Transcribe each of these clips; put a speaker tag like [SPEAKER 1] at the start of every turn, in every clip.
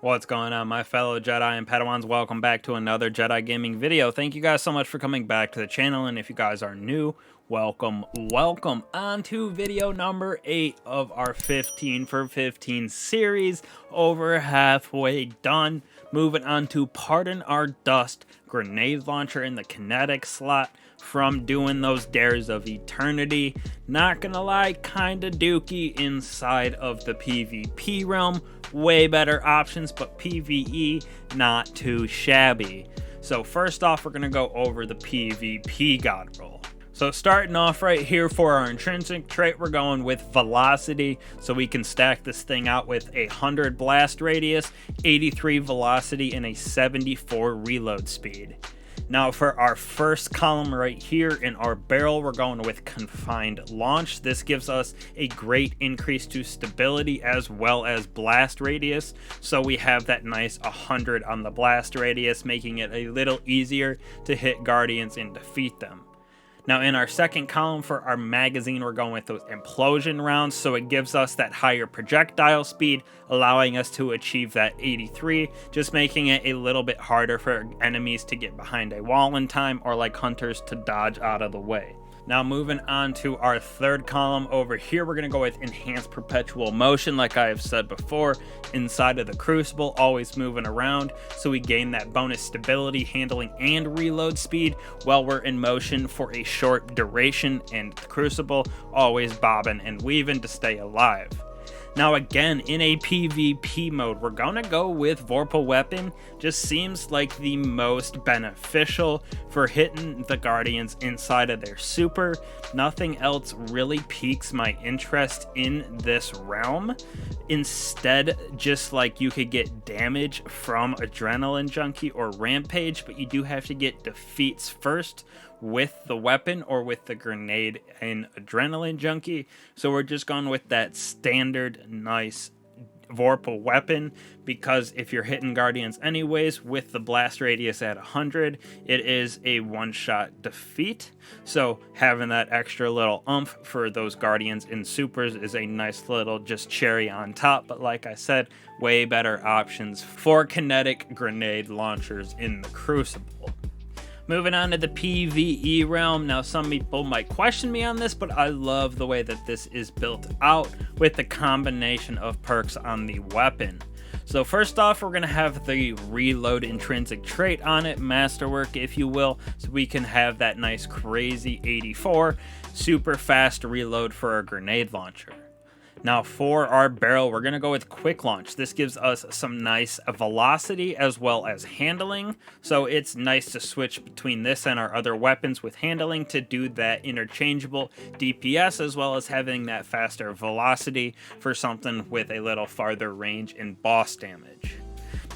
[SPEAKER 1] What's going on, my fellow Jedi and Padawans? Welcome back to another Jedi gaming video. Thank you guys so much for coming back to the channel, and if you guys are new, welcome on to video number 8 of our 15 for 15 series. Over halfway done. Moving on to Pardon Our Dust Grenade Launcher in the Kinetic slot from doing those Dares of Eternity. Not gonna lie, kinda dookie inside of the PvP realm. Way better options, but PvE not too shabby. So first off, we're gonna go over the PvP God Roll. So starting off right here for our intrinsic trait, we're going with velocity, so we can stack this thing out with 100 blast radius, 83 velocity, and a 74 reload speed. Now for our first column right here in our barrel, we're going with confined launch. This gives us a great increase to stability as well as blast radius. So we have that nice 100 on the blast radius, making it a little easier to hit guardians and defeat them. Now in our second column for our magazine, we're going with those implosion rounds, so it gives us that higher projectile speed, allowing us to achieve that 83, just making it a little bit harder for enemies to get behind a wall in time, or like hunters to dodge out of the way. Now moving on to our third column over here, we're going to go with enhanced perpetual motion, like I have said before, inside of the crucible, always moving around, so we gain that bonus stability, handling, and reload speed while we're in motion for a short duration, and the crucible always bobbing and weaving to stay alive. Now again, in a PvP mode, we're gonna go with Vorpal Weapon. Just seems like the most beneficial for hitting the guardians inside of their super. Nothing else really piques my interest in this realm. Instead, just like you could get damage from Adrenaline Junkie or Rampage, but you do have to get defeats first with the weapon or with the grenade and Adrenaline Junkie. So we're just going with that standard nice Vorpal Weapon, because if you're hitting guardians anyways with the blast radius at 100, it is a one-shot defeat. So having that extra little oomph for those guardians in supers is a nice little just cherry on top. But like I said, way better options for kinetic grenade launchers in the Crucible. Moving on to the PvE realm. Now some people might question me on this, but I love the way that this is built out with the combination of perks on the weapon. So first off, we're going to have the reload intrinsic trait on it, masterwork if you will, so we can have that nice crazy 84 super fast reload for a grenade launcher. Now for our barrel, we're going to go with quick launch. This gives us some nice velocity as well as handling. So it's nice to switch between this and our other weapons with handling to do that interchangeable DPS, as well as having that faster velocity for something with a little farther range and boss damage.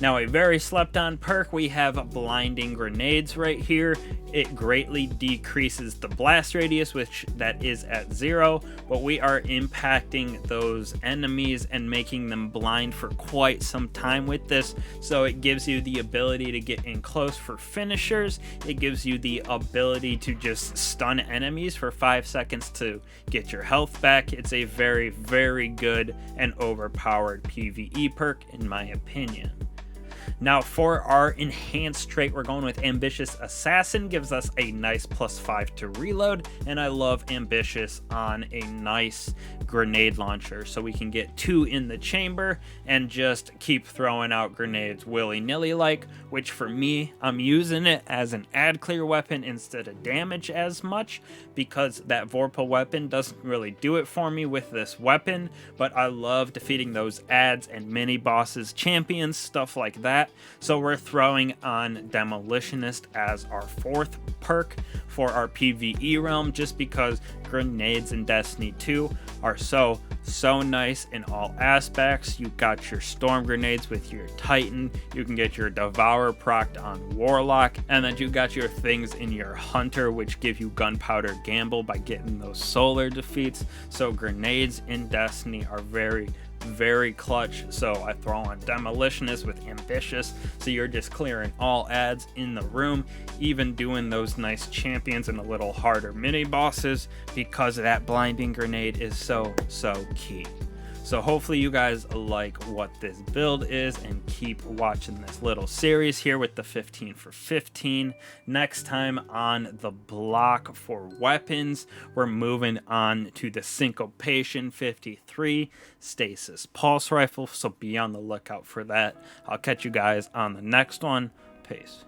[SPEAKER 1] Now a very slept on perk, we have blinding grenades right here. It greatly decreases the blast radius, which that is at 0, but we are impacting those enemies and making them blind for quite some time with this. So it gives you the ability to get in close for finishers. It gives you the ability to just stun enemies for 5 seconds to get your health back. It's a very, very good and overpowered PvE perk in my opinion. Now for our enhanced trait, we're going with Ambitious Assassin. Gives us a nice +5 to reload, and I love Ambitious on a nice grenade launcher, so we can get 2 in the chamber and just keep throwing out grenades willy-nilly like, which for me, I'm using it as an ad clear weapon instead of damage as much, because that Vorpal Weapon doesn't really do it for me with this weapon, but I love defeating those ads and mini bosses, champions, stuff like that. So we're throwing on Demolitionist as our 4th perk for our PvE realm, just because grenades in Destiny 2 are so nice in all aspects. You got your storm grenades with your Titan, you can get your Devour procced on Warlock, and then you got your things in your Hunter which give you gunpowder gamble by getting those solar defeats. So grenades in Destiny are very clutch. So I throw on Demolitionist with Ambitious, so you're just clearing all ads in the room, even doing those nice champions and a little harder mini bosses, because that blinding grenade is so key. So hopefully you guys like what this build is and keep watching this little series here with the 15 for 15. Next time on the block for weapons, we're moving on to the Syncopation 53 Stasis Pulse Rifle, so be on the lookout for that. I'll catch you guys on the next one. Peace.